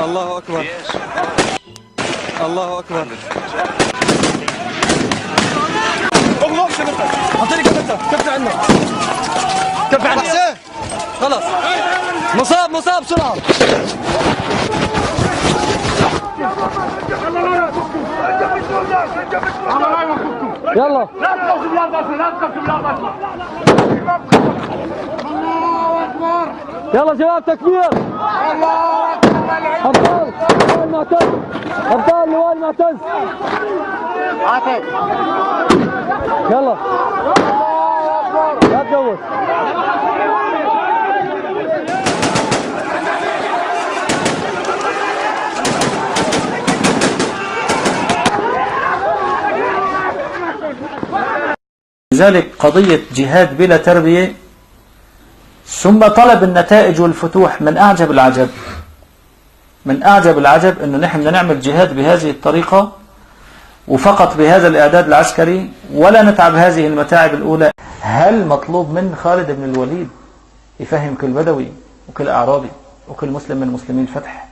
الله أكبر. الله أكبر. اغلق شبكتك. اعطيني كبتة. كبتة عندنا. كبتة عندنا. خلاص. مصاب مصاب بسرعة. يلا. لا تخافوا بالله بس. لا تخافوا بالله بس. الله أكبر. يلا شباب تكبير. الله أكبر. أبطال لواء المعتز. أبطال لواء المعتز. عاطف. يلا. لا تجوز. لذلك قضية جهاد بلا تربية ثم طلب النتائج والفتوح من أعجب العجب. من أعجب العجب أنه نحن نعمل جهاد بهذه الطريقة وفقط بهذا الإعداد العسكري ولا نتعب هذه المتاعب الأولى. هل مطلوب من خالد بن الوليد يفهم كل بدوي وكل أعرابي وكل مسلم من مسلمين الفتح